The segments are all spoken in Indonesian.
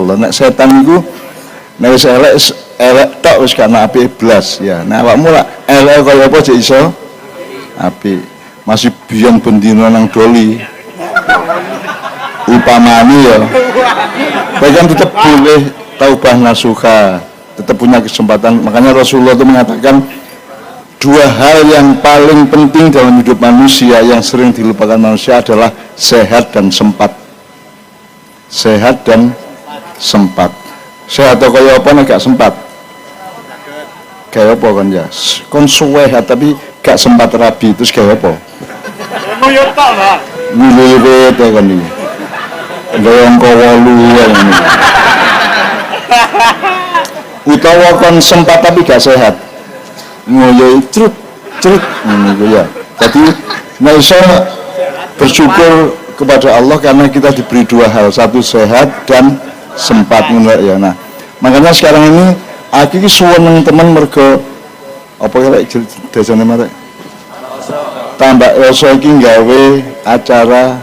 Allah. Nek setan iku nek wis elek tok wis gak apik blas ya. Nek awakmu lak elek kaya apa jek iso apik. Masih biyen bendina nang doli. Upamane ya. Bahkan tetap boleh taubah nasuha, tetap punya kesempatan. Makanya Rasulullah itu mengatakan dua hal yang paling penting dalam hidup manusia yang sering dilupakan manusia adalah sehat dan sempat. Sehat dan sempat. Sehat atau kaya apa nek gak sempat? Kaya apa kan ya? Kon suwe tapi gak sempat rabi terus kaya apa? Nguyut tok, Pak. Nguyut ya kan iki. Goyang kawolu ini. Utawa kon sempat tapi gak sehat. Ngoyo trut ngono ya. Jadi nek iso bersyukur kepada Allah karena kita diberi dua hal, satu sehat dan sempat ngono ya. Nah, makanya sekarang ini aku iki suweneng temen mergo apa kaya desane marek. Tambah rasa iki gawe acara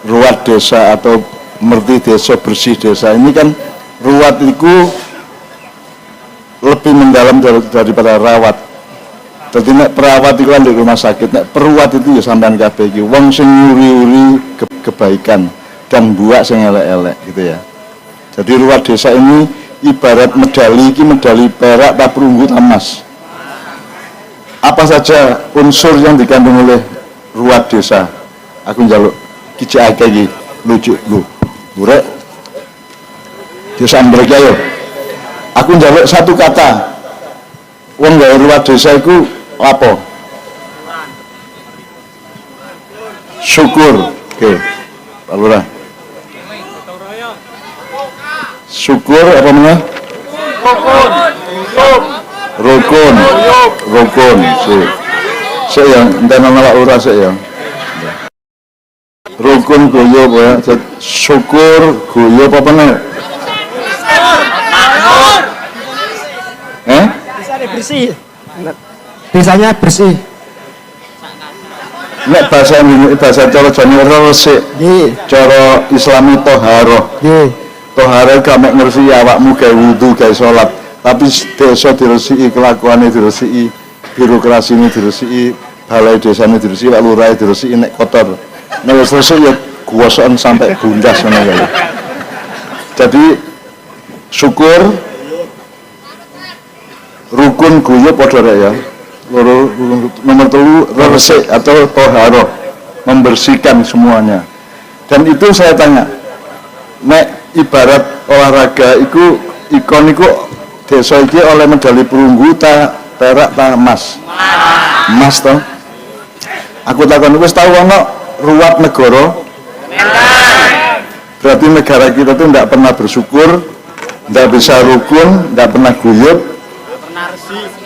ruat desa atau merti desa bersih desa. Ini kan ruat itu lebih mendalam daripada rawat. Jadi nek perawat itu kan di rumah sakit, nek peruat itu ya sampean kabeh iki wong sing nyuri-uri kebaikan dan buak sing elek-elek gitu ya. Jadi ruat desa ini ibarat medali, iki medali perak tak perunggu emas. Apa saja unsur yang dikandung oleh ruat desa? Aku njaluk kicik akeh iki lucu lu. Burek. Desa mereka yo. Aku njaluk satu kata. Wong gawe ruat desa iku apa? Syukur. Oke. Pak Lurah. Syukur apa namanya? Rukun. Rukun. Sik yang enten nolak ora sik ya. Rukun goyo ya, syukur goyo apa meneh? Desanya bersih. Desanya bersih. Nek bahasa cara Jawa resik. Nggih. Cara Islami thaharah. Nggih. Thaharah gak mek ngresiki awakmu gawe wudu, gawe salat, tapi desa diresiki, kelakuane diresiki, birokrasine diresiki, balai desane diresiki, Pak Lurah diresiki nek kotor. Nek wis resik ya guwosokan sampai bundas ngono kae. Jadi syukur rukun guyu padha rek ya. Nomor 3 resik atau thaharah, membersihkan semuanya. Dan itu saya tanya, nek ibarat olahraga iku ikon iku desa iki oleh medali perunggu ta perak ta emas? Emas toh. Aku takon wis tau ono ruat negara? Berarti negara kita tuh tidak pernah bersyukur, tidak bisa rukun, tidak pernah guyub,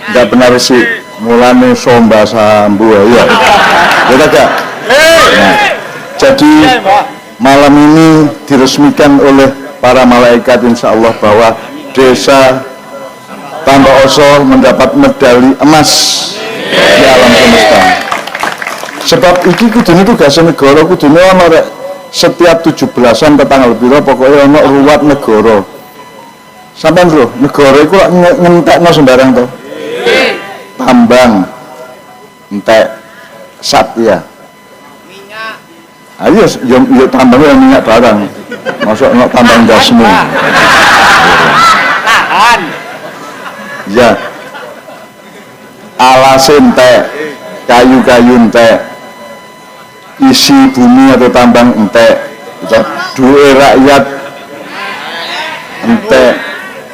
tidak pernah resi. Mulane somba sambu ya. Ya tak? Nah, jadi malam ini diresmikan oleh para malaikat insya Allah bahwa desa Tambak Oso mendapat medali emas di alam semesta. Sebab iki kudune tugas negara, kudune ana rek setiap 17-an petang lebih pokoknya ana ruwat negara. Sampeyan lho, negara iku lak ngentekno sembarang to. Tambang entek sat ya. Minyak. Ayo yo tambang minyak barang. Masuk ana tambang gasmu. Tahan. Ya. Alas entek, kayu-kayu entek. Isi bumi atau tambang entek, duit rakyat entek,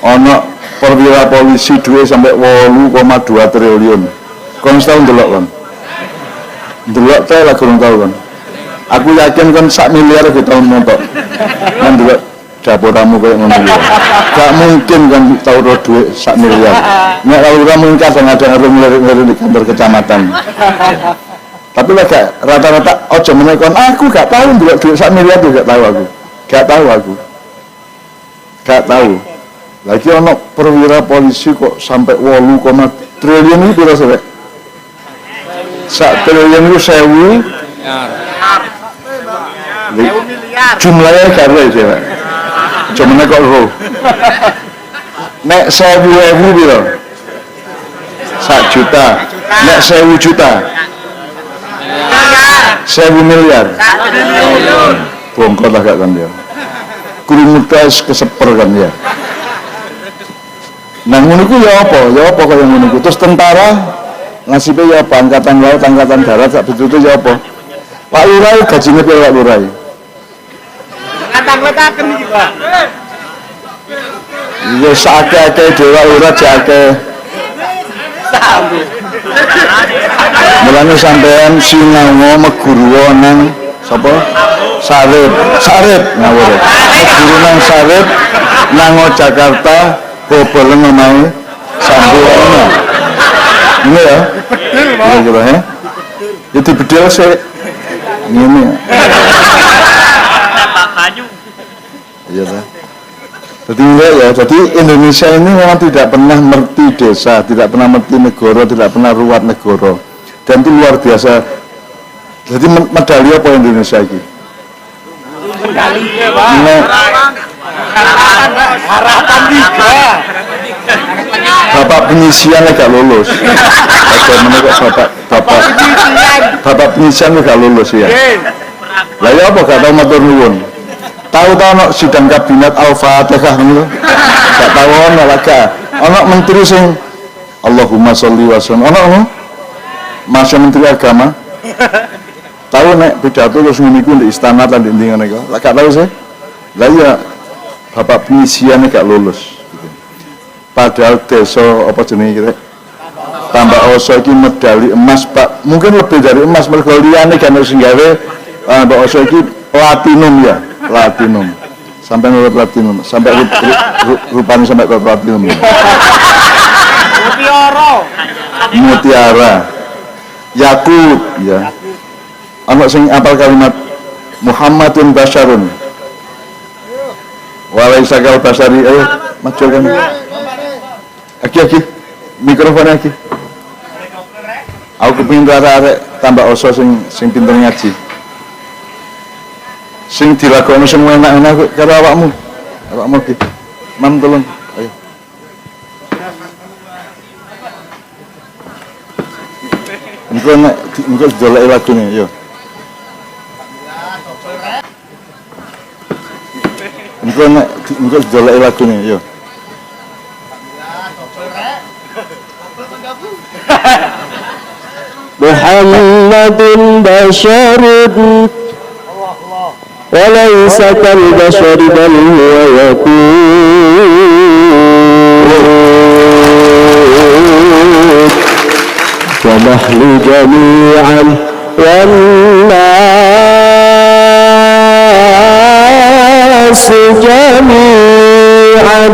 ono perwira polisi duit sampai 8,2 triliun. Kon setahun delok kan? Delok teh lah kurang tahu kan? Aku yakin kan 1 miliar ke tahun montok. Kan delok dapuramu kayak ngono. Gak mungkin kan tahu duit 1 miliar. Nek ora mungkin kadang-kadang ngeri di kantor kecamatan. Tapi lah gak rata-rata ojo menekon aku gak tahu duit 1 miliar tuh gak tahu aku gak tahu lagi ono perwira polisi kok sampai 8, triliun itu berapa rek? 1 triliun itu 1.000 miliar jumlahnya gak ada sih rek Cuma kok roh. Nek 1000 piro? 1 juta. Nek 1000 juta. 1000 miliar. Bongkot lah gak kan ya. Krumutas keseper kan ya. Nah ngono ku ya apa? Ya apa kaya ngono ku. Terus tentara nasibe ya apa? Angkatan laut, angkatan darat sak betul ya apa? Pak Lurah gajine piro Pak Lurah? Ngata-ngataken iki, Pak. Ya sakake dewa Lurah jake. Mulane sampean sinau meguru nang sapa? Sarip ngawur. Meguru nang Sarip nang Jakarta bobolen omahe sambuana. Ini ya. Betul ya. Itu bedel sih. Ngene. Iya ta. Jadi enggak ya, jadi Indonesia ini memang tidak pernah mengerti desa, tidak pernah mengerti negara, tidak pernah ruwat negara. Dan itu luar biasa. Jadi medali apa Indonesia ini? Medali Pak. Harapan 3. Bapak pengisian gak lulus. Bagaimana kok bapak pengisian gak lulus ya? Lah ya apa gak tahu matur nuwun. Tahu-tahu no sidang kabinet Al-Fatihah ngono. Gak tahu ono laga. Ono menteri sing Allahumma sholli wa sallim. Ono Masya Menteri Agama. Tahu nek pidato terus ngene iku di istana lan di ngene iku. Lah gak tahu sih. Lah ya bapak pengisian gak lulus. Padahal desa apa jenenge iki Tambak Oso iki medali emas Pak. Mungkin lebih dari emas mergo liyane kan sing gawe Tambak Oso iki platinum ya. Platinum sampai nurut platinum sampai rupanya sampai ke platinum mutiara yakut ya anak sing apal kalimat Muhammadun Basyarun walaisakal basari ayo maju kan aki mikrofonnya aki aku kepingin arek Tambak Oso sing pinter ngaji sing dilakoni sing enak-enak karo awakmu iki mam tolong ayo engko doleki lagune yo engko doleki lagune yo Muhammadun basyarun وليس كالبشر بل هو يقول ونحن جميعا والناس جميعا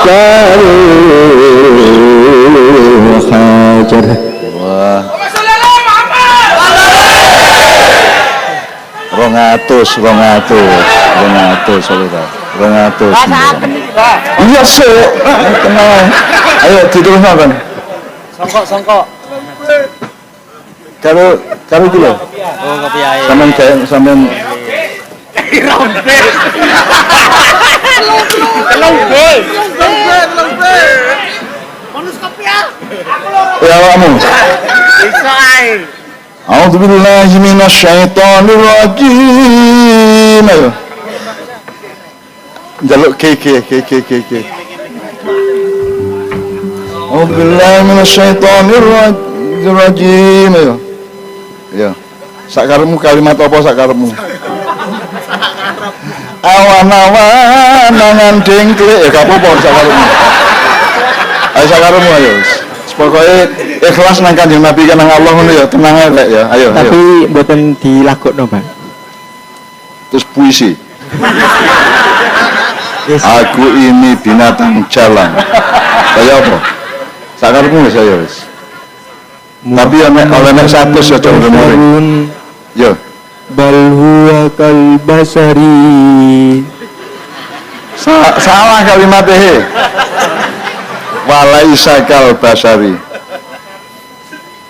كالحجر iya sih tenang ayo diteruskan kan Songkok. kalau gila Kopi ae. sampean ya awakmu Iso ae. A'udzubillahi minasyaitonir rajim. Ayo. Jaluk ke. A'udzubillahi minasyaitonir rajim. Ayo. Ya. Sakarepmu kalimat apa sakarepmu? Awan-awan nangan dengklik ya gak apa-apa sakarepmu. Ayo sakarepmu ayo. Pokoknya ikhlas nang Kanjeng Nabi kan nang Allah ngono ya, tenang ae ya. Ayo. Tapi mboten dilakokno, Pak. Terus puisi. Yes. Aku ini binatang jalan. Kaya apa? Sakarepmu wis ayo wis. Tapi oleh nek 100 ya coba ngomong. Yo. Bal huwa kal basari. Salah kalimatnya. Walaisa kal basari.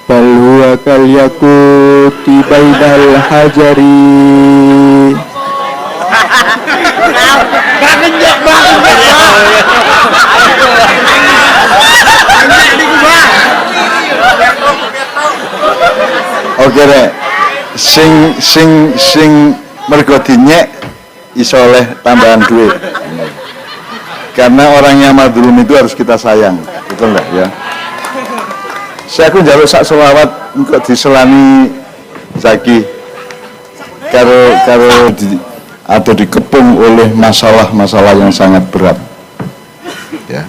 Bal huwa kal yaquti bainal hajari. kira sing mergo dinyek iso oleh tambahan duit. Karena orang yang madlum itu harus kita sayang, betul enggak ya? Saya aku njaluk sak selawat engko diselani saiki karo atau dikepung oleh masalah-masalah yang sangat berat. Ya.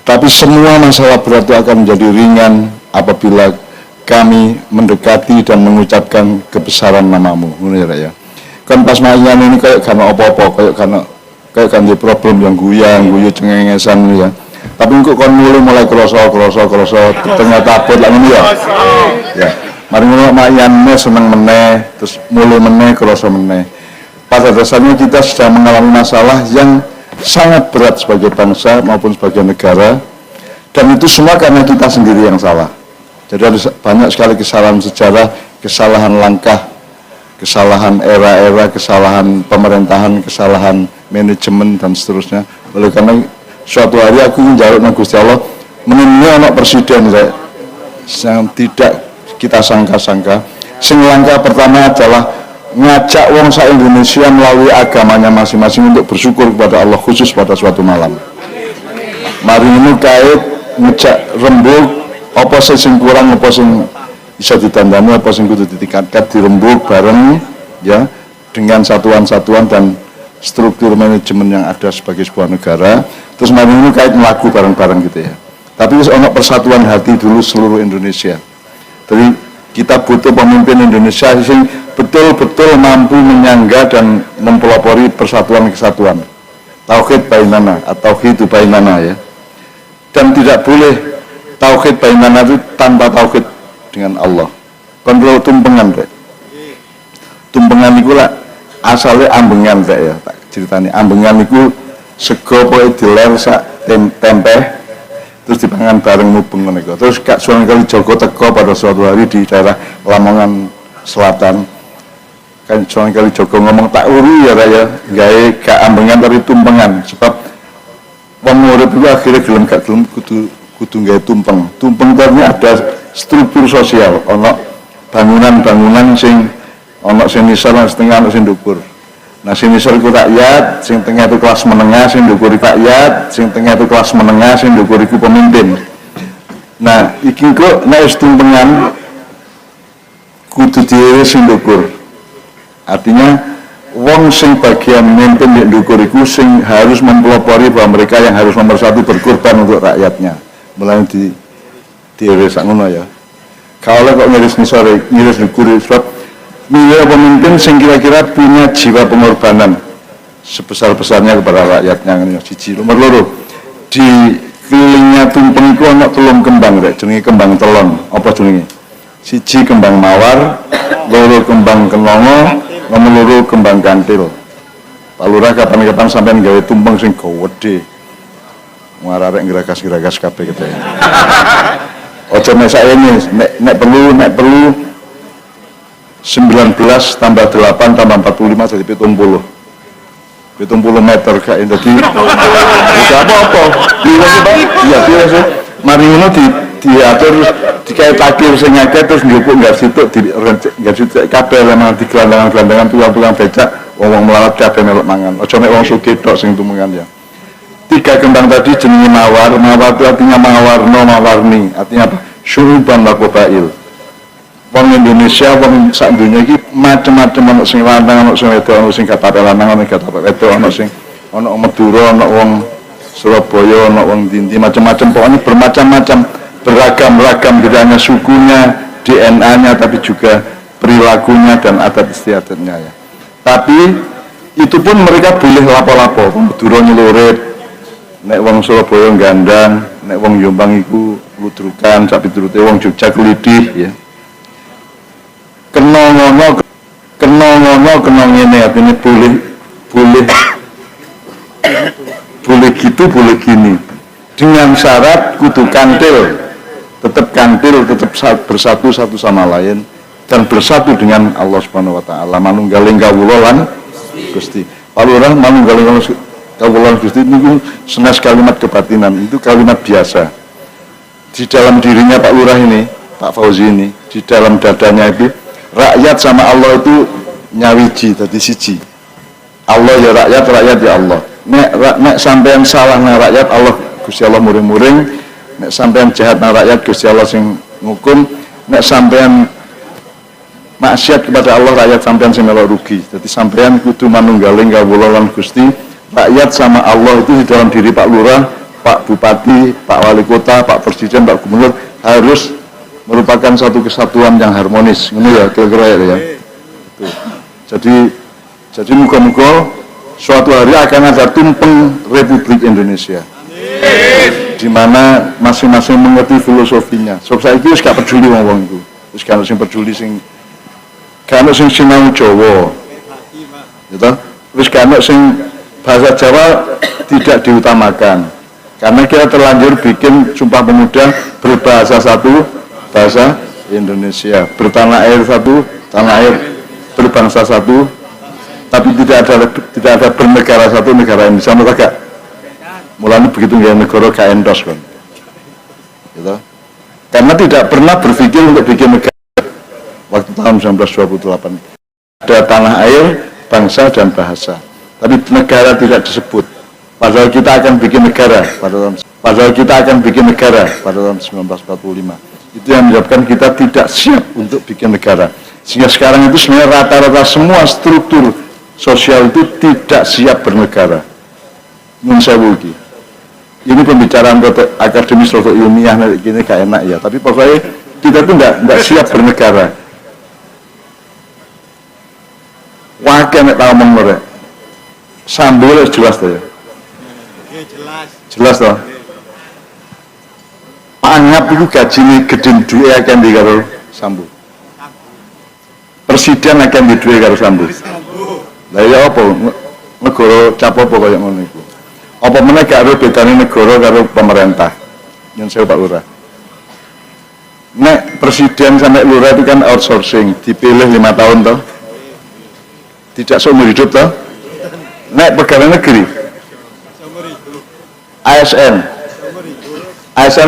Tapi semua masalah berat itu akan menjadi ringan apabila kami mendekati dan mengucapkan kebesaran namamu. Ngono ya. Kan pas mayan ini kayak karena apa-apa, kayak kan di problem yang guyu cengengesan ya. Tapi kok kon mulai kroso tengah taput lah ngono ya. Ya. Mari ngono mayan seneng meneh, terus mulai meneh kroso meneh. Pada dasarnya kita sedang mengalami masalah yang sangat berat sebagai bangsa maupun sebagai negara, dan itu semua karena kita sendiri yang salah. Jadi ada banyak sekali kesalahan sejarah, kesalahan langkah, kesalahan era-era, kesalahan pemerintahan, kesalahan manajemen dan seterusnya. Oleh karena suatu hari aku njaluk nang Gusti Allah menemui anak presiden yang tidak kita sangka-sangka. Sing langkah pertama adalah ngajak wong sak Indonesia melalui agamanya masing-masing untuk bersyukur kepada Allah khusus pada suatu malam. Mari ini kait ngejak rembug apa sing kurang, apa sing bisa ditandani, apa sing kudu ditingkatkan, dirembug bareng ya dengan satuan-satuan dan struktur manajemen yang ada sebagai sebuah negara. Terus mari ini kait melaku bareng-bareng gitu ya. Tapi ono persatuan hati dulu seluruh Indonesia. Jadi kita butuh pemimpin Indonesia yang betul-betul mampu menyangga dan mempelopori persatuan kesatuan. Tauhid bainana atau tauhid bainana ya. Dan tidak boleh tauhid bainana itu tanpa tauhid dengan Allah. Kontrol tumpengan rek. Tumpengan itu lah asalnya ambengan rek ya. Tak ceritanya ambengan itu sego pokoke diler sak tempe terus dipangan bareng mubeng ngono iku. Terus Kak Sunan Kalijaga teko pada suatu hari di daerah Lamongan Selatan. Kan Sunan Kalijaga ngomong tak uri ya raya, gawe gak ambengan tapi tumpengan sebab wong urip itu akhirnya gelem gak gelem kudu gawe tumpeng. Tumpeng karena ada struktur sosial, ono bangunan-bangunan sing ono sing nisor setengah ono sing dhuwur. Nah, sing nisor iku rakyat, sing tengah itu kelas menengah, sing dhuwur rakyat, sing tengah itu kelas menengah, sing dhuwur iku pemimpin. Nah, iki kok nek wis tumpengan kudu dhewe sing dhuwur. Artinya wong sing bagian mimpin di dhuwur iku sing harus mempelopori bahwa mereka yang harus nomor satu berkorban untuk rakyatnya. Mulai dhewe sak ngono ya. Kalau kok ngiris nisore, ngiris dhuwur sebab milih pemimpin sing kira-kira punya jiwa pengorbanan sebesar-besarnya kepada rakyatnya. Siji. Nomor loro, di kelilingnya tumpeng iku ana telung kembang rek, jenenge kembang telon. Apa jenenge? Siji kembang mawar, loro kembang kenongo, nomor loro kembang kantil. Pak Lurah kapan-kapan sampean gawe tumpeng sing gede. Ngararek ngeragas-ngeragas kabeh kete. Aja mesak ini, nek perlu 19 tambah 8 tambah 45 jadi 70 meter kak. Jadi tidak apa-apa iya biasa. Mari ini diatur dikait takir sing akeh terus njupuk nggak situ nggak situ kabeh memang di gelandangan tulang becak wong melarat kabeh melok mangan. Aja nek wong sugih tok sing tumengan ya. 3 kembang tadi jenenge mawar itu artinya mawarni artinya apa? Syuruban lakobail. Wong Indonesia, wong sak dunia iki macam-macam, ono sing lanang, ono sing wedok, ono sing gatape lanang, ono gatape wedok, ono sing ono Madura, ono wong Surabaya, ono wong Dinti, macam-macam, pokoknya bermacam-macam, beragam-ragam, tidak hanya sukunya, DNA-nya, tapi juga perilakunya dan adat istiadatnya ya. Tapi itu pun mereka boleh lapo-lapo, wong Madura nyelurit, nek wong Surabaya gandang, nek wong Jombang iku ludrukan, sak piturute wong Jogja kelidih ya. Kena ngono kena ngene artinya boleh gitu boleh gini dengan syarat kudu kantil tetap bersatu satu sama lain dan bersatu dengan Allah Subhanahu wa taala manunggaling kawula lan Gusti. Pak Lurah manunggaling kawula lan Gusti niku senes kalimat kebatinan, itu kalimat biasa. Di dalam dirinya Pak Lurah ini Pak Fauzi ini di dalam dadanya itu rakyat sama Allah itu nyawiji tadi siji. Allah ya rakyat, rakyat ya Allah. Nek sampean salah nang rakyat, Allah Gusti Allah muring-muring. Nek sampean jahat nang rakyat, Gusti Allah sing ngukum. Nek sampean maksiat kepada Allah, rakyat sampean sing melok rugi. Jadi sampean kudu manunggaling kawula lan Gusti. Rakyat sama Allah itu di dalam diri Pak Lurah, Pak Bupati, Pak Wali Kota, Pak Presiden, Pak Gubernur harus merupakan satu kesatuan yang harmonis. Ini ya kira-kira ya. Jadi muka-muka suatu hari akan ada tumpeng Republik Indonesia. Di mana masing-masing mengerti filosofinya. Sebab saya itu gak peduli ngomong itu. Terus gak ada yang peduli gak ada yang sinau Jawa. Gitu? Terus gak ada yang bahasa Jawa tidak diutamakan. Karena kita terlanjur bikin Sumpah Pemuda berbahasa satu, bahasa Indonesia. Bertanah air satu, tanah air, berbangsa satu, tapi tidak ada bernegara satu, negara Indonesia. Maka mulanya begitu nggak negara gak endos kan, gitu. Karena tidak pernah berpikir untuk bikin negara waktu tahun 1928. Ada tanah air, bangsa dan bahasa, tapi negara tidak disebut. Padahal kita akan bikin negara pada tahun 1945. Itu yang menyebabkan kita tidak siap untuk bikin negara. Sehingga sekarang itu sebenarnya rata-rata semua struktur sosial itu tidak siap bernegara. Nun sewu iki. Ini pembicaraan akademis atau ilmiah gini gak enak ya. Tapi pokoknya kita itu tidak siap bernegara. Wakil nek tau ngomong Sambul jelas tuh ya. Jelas toh. Anggap itu gaji ini gede duit akan di karo Sambu. Presiden akan di duit karo Sambu. Lah ya apa? Negara cap apa kaya ngono iku. Apa meneh gak ero bedane negara karo pemerintah. Yen saya Pak Lurah. Nek presiden sampai lurah itu kan outsourcing, dipilih 5 tahun toh. Tidak seumur hidup toh. Nek pegawai negeri ASN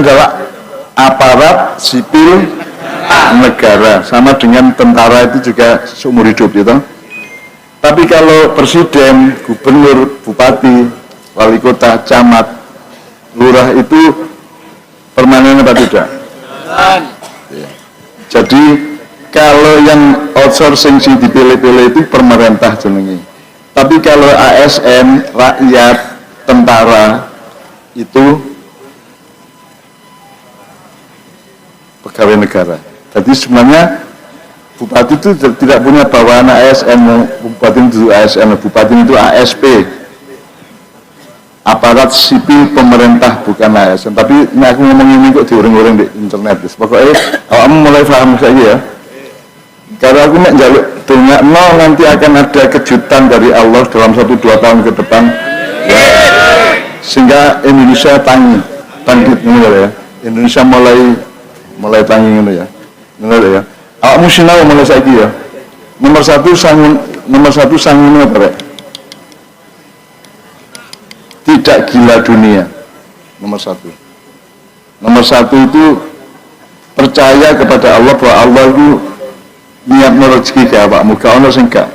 adalah aparat sipil negara, sama dengan tentara itu juga seumur hidup gitu. Tapi kalau presiden, gubernur, bupati, wali kota, camat, lurah itu permanen apa tidak? Ya. Jadi kalau yang outsourcing sih dipilih-pilih itu pemerintah jenengi. Tapi kalau ASN, rakyat, tentara itu pegawai negara. Jadi sebenarnya bupati itu tidak punya bawahan ASN, bupati itu ASN, bupati itu ASP, aparat sipil pemerintah, bukan ASN. Tapi ini aku ngomong ini kok diuring-uring di internet. Pokoknya kamu mulai paham saja ya. Kalau aku nak jaluk tengah nanti akan ada kejutan dari Allah dalam 1-2 tahun ke depan. Ya. Sehingga Indonesia tangkit ini ya. Indonesia mulai tangi ini ya. Benar ya. Awakmu sinau mulai saiki ya. Nomor satu sangun apa rek? Tidak gila dunia. Nomor satu itu percaya kepada Allah bahwa Allah itu niat rezeki ke awakmu, gak ono sing gak.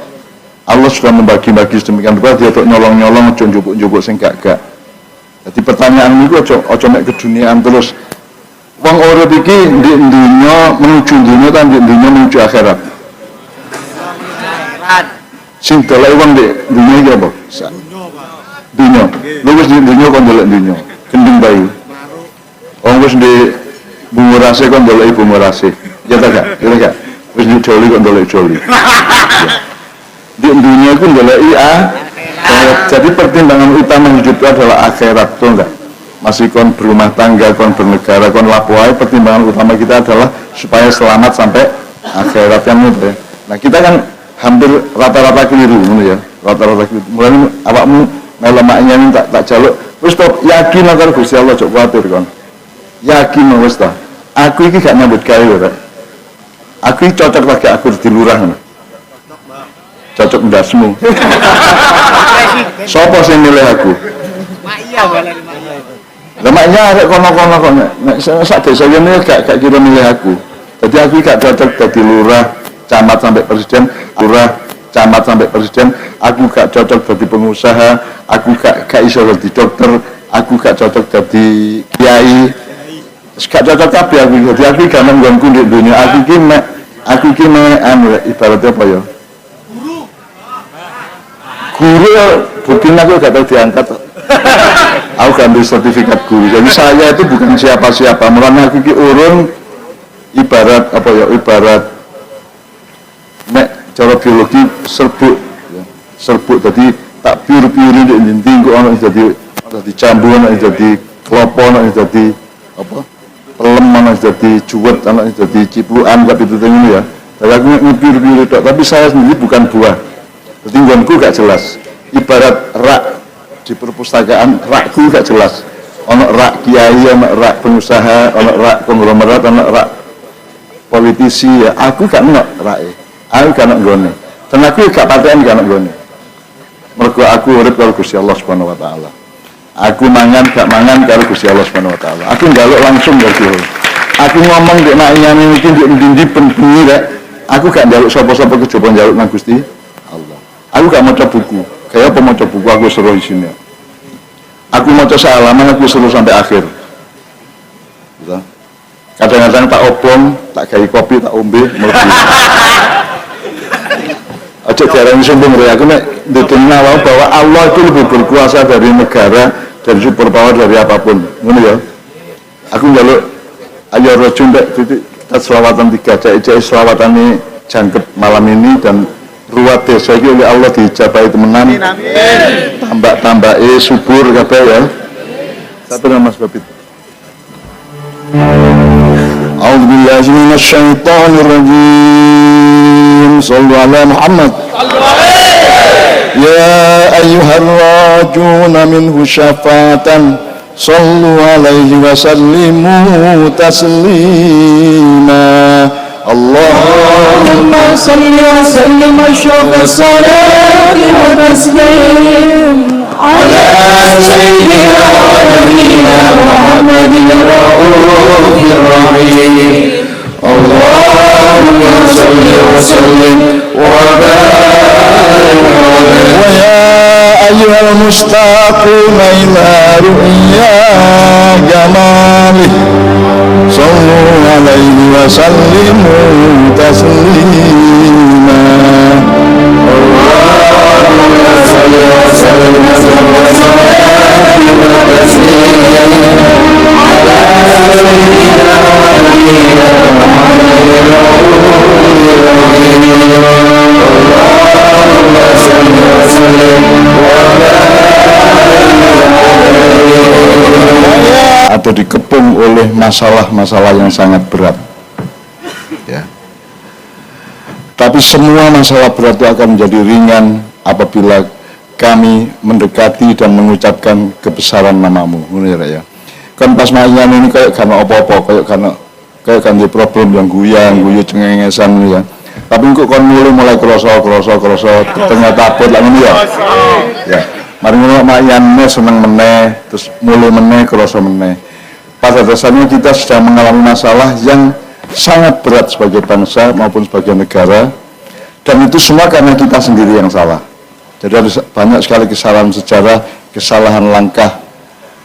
Allah sudah membagi-bagi sedemikian rupa, dia untuk nyolong-nyolong, ojo njupuk-njupuk sing gak. Jadi pertanyaan itu ojo mek keduniaan terus. Wong urip iki ndek dunya menuju dunya ta ndek dunya menuju akhirat. Sing dolek wong ndek dunya iki apa? Dunya. Lu wis ndek dunya kon dolek dunya. Gendeng bayi. Wong wis ndek bumurase kon dolek bumurase. Ya ta gak? Ya gak? Wis ndek joli kon dolek joli. Ndek dunya iku dolek jadi pertimbangan utama hidup itu adalah akhirat, betul enggak? Masih kon berumah tangga, kon bernegara, kon lapuai, pertimbangan utama kita adalah supaya selamat sampai akhirat yang mudah. Nah kita kan hampir rata-rata keliru, ya, rata-rata keliru. Mulai awakmu melemaknya ini tak jaluk, terus stop, yakin akan Gusti Allah cok khawatir kon. Yakin wis ta. Aku iki gak nyambut gawe rek. Aku iki cocok lagi aku di lurah. Cocok ndasmu. Sopo sing milih aku? Mak iya balen mak iya itu. Lah maknya arek kono-kono kok nek sak desa kene gak kira milih aku. Jadi aku gak cocok jadi lurah, camat sampai presiden, lurah, camat sampai presiden. Aku gak cocok jadi pengusaha, aku gak iso jadi dokter, aku gak cocok jadi kiai. Gak cocok kabeh aku. Jadi aku gak nanggonku di dunia. Aku ki ibaratnya apa ya? Guru buktinya aku gak tahu diangkat. Aku gak ambil sertifikat guru. Jadi saya itu bukan siapa-siapa. Mulanya aku ki urun ibarat apa ya? Ibarat nek cara biologi serbuk. Ya. Serbuk jadi tak piur-piuri di dinding kok ana jadi cambu, ana jadi klopo, ana jadi apa? Pelem, ana jadi juwet, ana jadi ciplukan tapi itu ini ya. Jadi aku ngepiur-piuri tok, tapi saya sendiri bukan buah. Jadi nggonku gak jelas. Ibarat rak di perpustakaan, rakku gak jelas. Ono rak kiai, ono rak pengusaha, ono rak konglomerat, ono rak politisi ya. Aku gak ono rake. Aku gak ono nggone. Dan aku gak paten gak ono nggone. Mergo aku urip karo Gusti Allah Subhanahu wa taala. Aku mangan gak mangan karo Gusti Allah Subhanahu wa taala. Aku njaluk langsung karo Gusti. Aku ngomong nek nek nyane iki ndi penting rek. Aku gak njaluk sapa-sapa kejaba njaluk nang Gusti Allah. Aku gak maca buku. Kayak apa maca buku aku seru isine. Aku maca salaman aku seru sampai akhir. Gitu. Kadang-kadang tak obong, tak gawe kopi, tak ombe, mlebu. Aja diarani sombong rek. Aku nek ndedengna wae bahwa Allah itu lebih berkuasa dari negara, dari superpower, dari apapun. Ngono ya. Aku njaluk ayo rojo mbek titik kita selawatan 3 cek selawatane jangkep malam ini dan ruwat desa iki oleh Allah diijabahi temenan. Amin. Tambah-tambahe subur kabeh ya. Satu nama Mas Babit. A'udzubillahi minasyaitonir rajim. Shallu ala Muhammad. Ya ayyuhar rajuna minhu syafatan. Sallu alaihi wa sallimu taslima. Allahumma salli wa sallim asyraf as-salati wa taslim ala sayyidina wa nabiyina Muhammadin ar-raufir rahim. Allahumma salli wa sallim wa barik wa ya ayyuhal mustaquna ila ru'ya jamalih sallu alaihi wa sallimu taslima. Allahumma salli wa sallim wa taslima ala sayyidina wa nabiyina Muhammadin ar-raufir rahim. Allahumma salli wa sallim atau dikepung oleh masalah-masalah yang sangat berat ya. Tapi semua masalah berat itu akan menjadi ringan apabila kami mendekati dan mengucapkan kebesaran namamu. Ya. Kan pas mainan ini kayak karena apa-apa, kayak kan problem yang guyu cengengesan ya. Tapi kok kon mulai kroso tengah tabut lah ini ya. Ya. Mari ngono mayanne seneng meneh, terus mulai meneh kroso meneh. Pada dasarnya kita sedang mengalami masalah yang sangat berat sebagai bangsa maupun sebagai negara, dan itu semua karena kita sendiri yang salah. Jadi ada banyak sekali kesalahan sejarah, kesalahan langkah,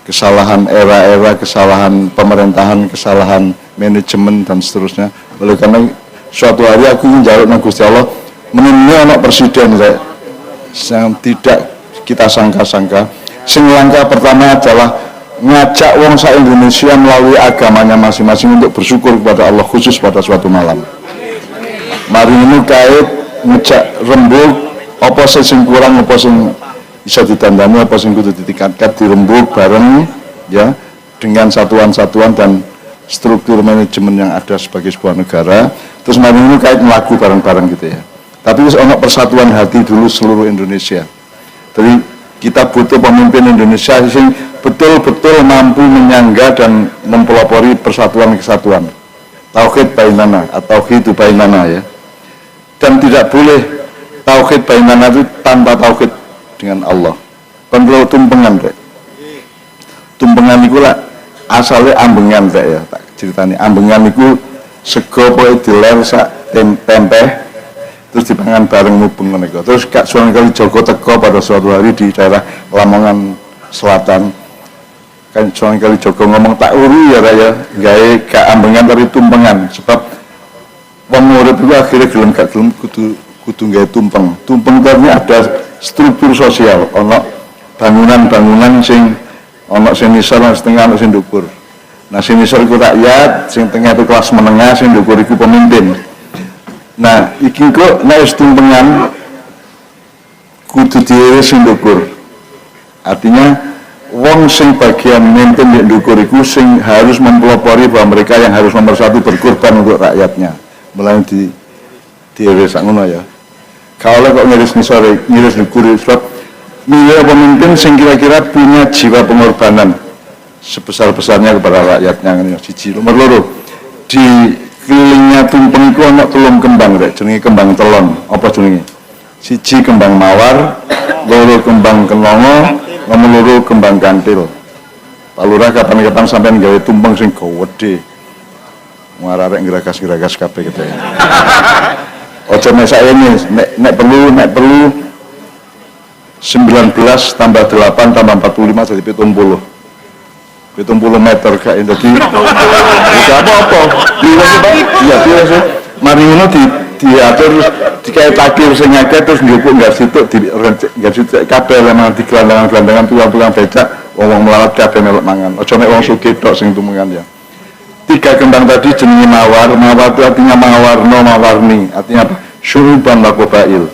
kesalahan era-era, kesalahan pemerintahan, kesalahan manajemen dan seterusnya. Oleh karena suatu hari aku ingin njaluk nang Gusti Allah menemui anak presiden yang tidak kita sangka-sangka. Sing langkah pertama adalah ngajak wong sak Indonesia melalui agamanya masing-masing untuk bersyukur kepada Allah khusus pada suatu malam. Mari ini kait ngejak rembug apa sing kurang, apa sing bisa ditandani, apa sing kudu ditingkatkan, dirembug bareng ya dengan satuan-satuan dan struktur manajemen yang ada sebagai sebuah negara. Terus mari ini kait melaku bareng-bareng gitu ya. Tapi ono persatuan hati dulu seluruh Indonesia. Jadi kita butuh pemimpin Indonesia yang betul-betul mampu menyangga dan mempelopori persatuan kesatuan. Tauhid bainana atau tauhid bainana ya. Dan tidak boleh tauhid bainana itu tanpa tauhid dengan Allah. Kan perlu tumpengan rek. Tumpengan itu lah asalnya ambengan rek ya. Tak ceritanya ambengan itu sego pokoke diler sak tempe terus dipangan bareng mubeng menika. Terus Kak Sunan Kalijaga teko pada suatu hari di daerah Lamongan Selatan. Kan Sunan Kalijaga ngomong tak uri ya raya gawe gak ambengan tapi tumpengan sebab wong urip itu akhirnya gelem gak gelem kudu gawe tumpeng. Tumpeng itu ada struktur sosial, ana bangunan-bangunan sing ana sing nisor, ana setengah, ana sing dhuwur. Nah, sing nisor iku rakyat, sing tengah itu kelas menengah, sing dhuwur iku pemimpin. Nah, iki kok nek wis tumpengan kudu diiris sing dhuwur. Artinya wong sing bagian mimpin di dhuwur iku sing harus mempelopori bahwa mereka yang harus nomor satu berkorban untuk rakyatnya. Mulai diiris sak ngono ya. Kalau kok ngiris nisore, ngiris dhuwur sebab milih pemimpin sing kira-kira punya jiwa pengorbanan sebesar-besarnya kepada rakyatnya. Siji. Nomor loro, di kelilingnya tumpeng itu ana telung kembang rek, jenenge kembang telon. Apa jenenge? Siji kembang mawar, loro kembang kenongo, nomor loro kembang kantil. Pak Lurah kapan-kapan sampean gawe tumpeng sing gede. Arek ngeragas-ngeragas kabeh gitu. Ojo mesak ini, nek perlu 19 tambah 8 tambah 45 jadi 70 meter kayak jadi tidak apa-apa iya biasa mari ngono diatur dikai takir sing akeh terus njupuk enggak situ enggak situ kabeh memang digelandangan tulang becak wong melarat kabeh melok mangan aja nek wong sugih tok sing tumengan ya. 3 kembang tadi jenenge mawar itu artinya mawarni artinya apa? Syuruban wa qabail.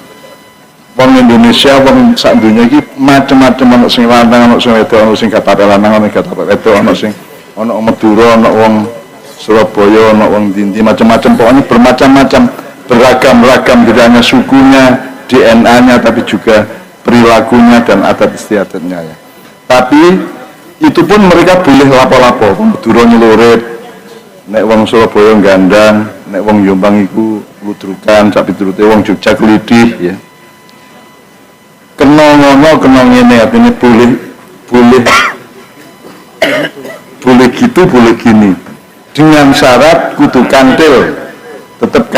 Wong Indonesia, wong sak dunya iki macam-macam ono sing lanang, ono sing wedok, ono sing katape lanang, ono katape wedok, ono sing ono Madura, ono wong Surabaya, ono wong Dindi, macam-macam pokoknya bermacam-macam, beragam-ragam tidak hanya sukunya, DNA-nya tapi juga perilakunya dan adat istiadatnya ya. Tapi itu pun mereka boleh lapo-lapo, wong Madura nyelurit, nek wong Surabaya gandang, nek wong Jombang iku ludrukan, sak piturute wong Jogja klidih ya. Kena ngono kena ngene artinya boleh gitu boleh gini dengan syarat kudu kantil tetap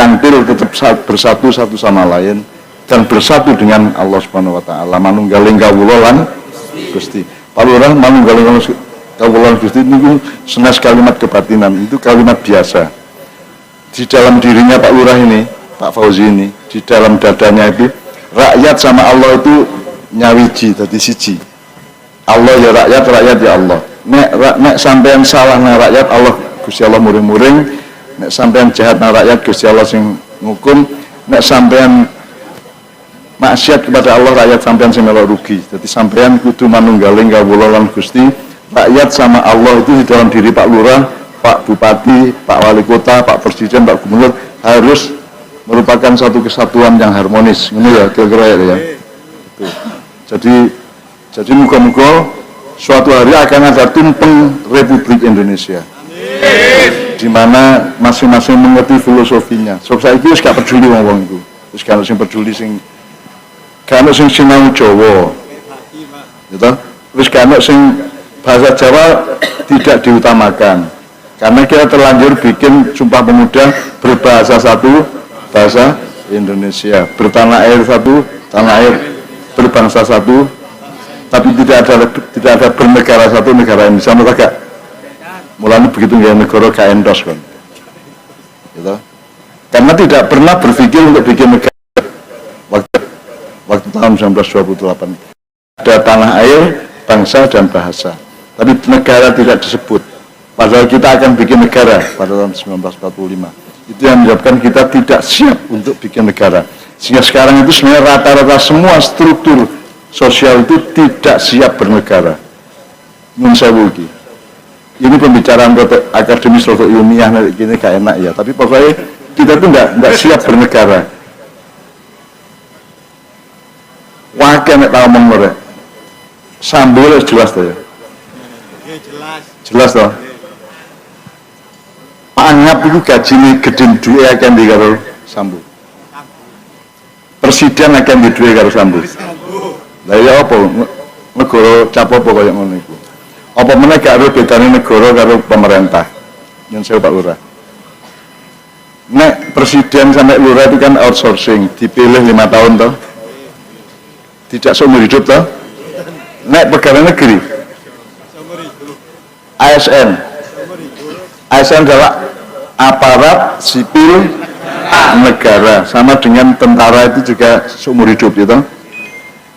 bersatu satu sama lain dan bersatu dengan Allah Subhanahu wa taala manunggaling kawula lan Gusti. Pak Lurah manunggaling kawula lan Gusti niku senes kalimat kebatinan itu kalimat biasa. Di dalam dirinya Pak Lurah ini, Pak Fauzi ini, di dalam dadanya itu rakyat sama Allah itu nyawiji tadi siji. Allah ya rakyat ya Allah. Nek sampean salah nang rakyat Allah Gusti Allah muring-muring. Nek sampean jahat nang rakyat Gusti Allah sing ngukum. Nek sampean maksiat kepada Allah rakyat sampean sing melok rugi. Jadi sampean kudu manunggaling kawula lan Gusti. Rakyat sama Allah itu di dalam diri Pak Lurah, Pak Bupati, Pak Wali Kota, Pak Presiden, Pak Gubernur harus merupakan satu kesatuan yang harmonis. Ini ya kira-kira ya. Itu. Jadi muka-muka suatu hari akan ada tumpeng Republik Indonesia. Amin. Di mana masing-masing mengerti filosofinya. Sebab saya itu gak peduli ngomong itu. Terus kalau sing peduli sing sinau Jawa. Gitu. Terus kalau sing bahasa Jawa tidak diutamakan. Karena kita terlanjur bikin Sumpah Pemuda berbahasa satu, bahasa Indonesia, bertanah air satu, tanah air, berbangsa satu, tapi tidak ada bernegara satu, negara Indonesia. Mereka mulanya begitu nggak negara gak endos kan, gitu. Karena tidak pernah berpikir untuk bikin negara waktu tahun 1928 ada tanah air, bangsa dan bahasa, tapi negara tidak disebut. Padahal kita akan bikin negara pada tahun 1945. Itu yang menyebabkan kita tidak siap untuk bikin negara. Sehingga sekarang itu sebenarnya rata-rata semua struktur sosial itu tidak siap bernegara. Nun sewu iki. Ini pembicaraan akademis atau ilmiah gini gak enak ya. Tapi pokoknya kita itu tidak siap bernegara. Wakil nek tau ngomong rek. Sambul jelas tuh ya. Jelas toh. Pangap itu gajinya gede duwe akan di karo Sambu. Presiden akan di duwe karo Sambu. Lah ya apa negara cap apa kaya ngono iku. Apa meneh gak ada bedane negara karo pemerintah. Yen saya Pak Lurah. Nek presiden sampai lurah itu kan outsourcing, dipilih 5 tahun toh, tidak seumur hidup toh. Nek pegawai negeri, ASN adalah aparat sipil negara, sama dengan tentara itu juga seumur hidup gitu.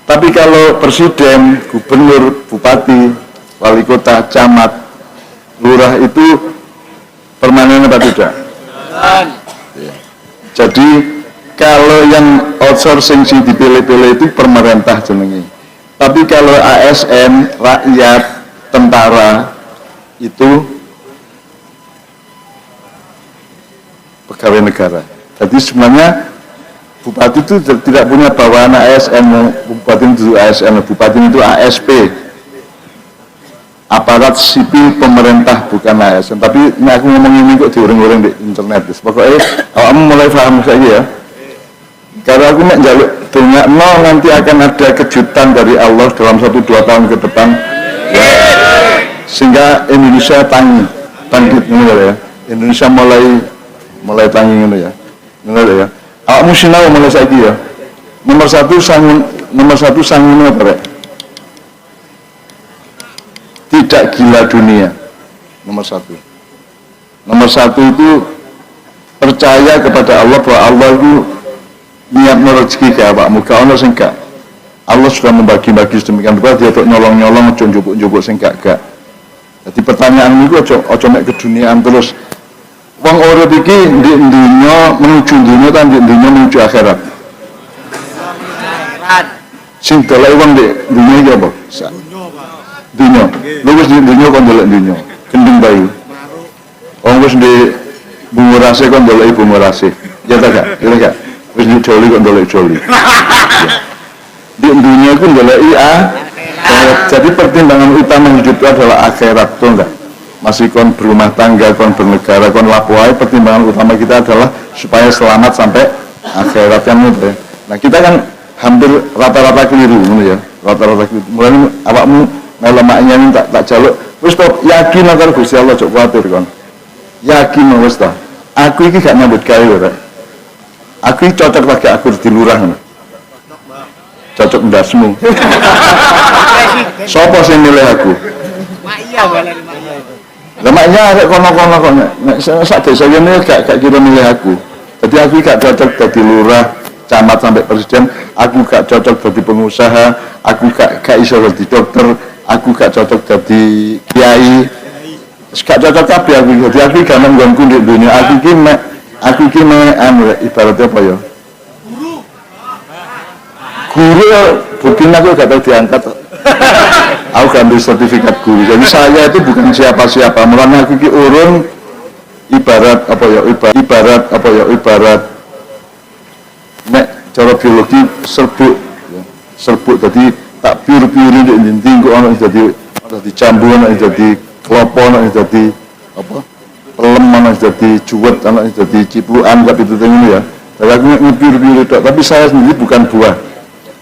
Tapi kalau presiden, gubernur, bupati, wali kota, camat, lurah itu permanen apa tidak? Jadi kalau yang outsourcing si dipilih-pilih itu pemerintah jenenge. Tapi kalau ASN, rakyat, tentara itu pegawai negara. Jadi sebenarnya bupati itu tidak punya bawahan ASN, bupati itu ASN, bupati itu ASP. Aparat sipil pemerintah bukan ASN. Tapi ini aku ngomong ini kok diuring-uring di internet. Pokoknya kamu mulai paham saja ya. Karena aku nak jaluk dunia nanti akan ada kejutan dari Allah dalam 1-2 tahun ke depan. Ya. Sehingga Indonesia bangkit ini ya. Indonesia mulai tangi ini ya. Ini ya. Awakmu sinau mulai saiki ya. Nomor satu sangun apa rek? Tidak gila dunia. Nomor satu itu percaya kepada Allah bahwa Allah itu niat rezeki ke awakmu, gak ono sing gak. Allah sudah membagi-bagi sedemikian rupa dia untuk nyolong-nyolong ojo njupuk-njupuk sing gak. Jadi pertanyaan niku ojo mek keduniaan terus. Wong urip iki ndek dunya menuju dunya ta ndek dunya menuju akhirat. Sing dolek wong ndek dunya iki apa? Dunya. Lu wis ndek dunya kon dolek dunya. Gendeng bayu. Wong wis ndek bungurase kon dolek bungurase. Ya ta gak? Ya gak? Wis ndek joli kon dolek joli. Di dunia itu dolek jadi pertimbangan utama hidup itu adalah akhirat, tuh enggak? Masih kon berumah tangga, kon bernegara, kon lapuai, pertimbangan utama kita adalah supaya selamat sampai akhirat yang itu. Nah kita kan hampir rata-rata keliru, ya, rata-rata keliru. Mulai awakmu ngelemaknya ini tak jaluk, wis toh yakin akan Gusti Allah cok khawatir kon. Yakin wis toh. Aku iki gak nyambut gawe rek. Aku iki cocok lagi aku di lurah. Cocok ndasmu. Sopo sing milih aku? Mak iya balane mak iya. Lah maknya arek kono-kono kok nek sak desa kene gak kira milih aku. Jadi aku gak cocok dadi lurah, camat sampai presiden, aku gak cocok dadi pengusaha, aku gak iso dadi dokter, aku gak cocok dadi kiai. Gak cocok kabeh aku. Jadi aku gak nanggonku di dunia. Aku iki ibaratnya apa ya? Guru bukti aku gak tahu diangkat. Aku gak ambil sertifikat guru. Jadi saya itu bukan siapa-siapa. Mulanya aku ki urun ibarat nek cara biologi serbuk ya. Serbuk jadi tak piur-piuri ndek ndi kok ana dadi jambu, ana dadi klopo, ana dadi apa? Pelem, ana dadi juwet, ana dadi ciplukan gak itu ya. Jadi aku ngepiur-piuri tok, tapi saya sendiri bukan buah.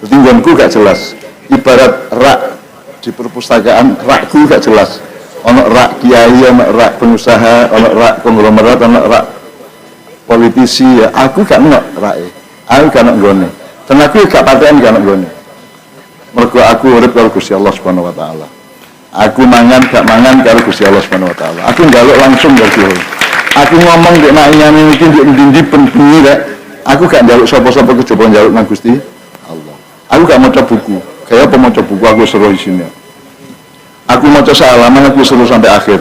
Jadi nggonku gak jelas. Ibarat rak di perpustakaan, rakku gak jelas. Ono rak kiai, ono rak pengusaha, ono rak konglomerat, ono rak politisi ya. Aku gak ono rake. Aku gak ono nggone. Dan aku gak paten gak ono nggone. Mergo aku urip karo Gusti Allah Subhanahu wa taala. Aku mangan gak mangan karo Gusti Allah Subhanahu wa taala. Aku njaluk langsung dari Allah. Aku ngomong nek nanyane iki ndek ndi bengi rek. Aku gak njaluk sapa-sapa kejaba njaluk nang Gusti Allah. Aku gak maca buku. Kayak apa maca buku aku seru isine. Aku maca salaman aku seru sampai akhir.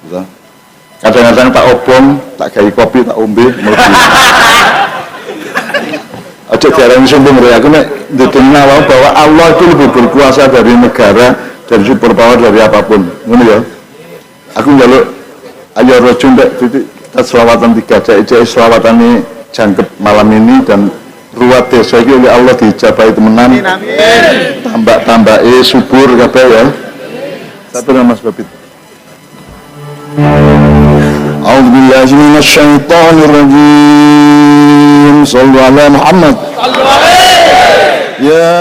Gitu. Kadang-kadang tak obong, tak gawe kopi, tak ombe, mlebu. Aja diarani sombong rek. Aku nek ndedengna wae bahwa Allah itu lebih berkuasa dari negara, dari superpower, dari apapun. Ngono ya. Aku njaluk ayo rojo mbek titik kita selawatan 3 cek selawatane jangkep malam ini dan ruwat desa iki oleh Allah diijabahi temenan. Amin. Tambah-tambahe subur kabeh ya. Satu nama sebab itu. A'udzubillahi minasyaitonir rajim. Shallallahu alaihi Muhammad. Ya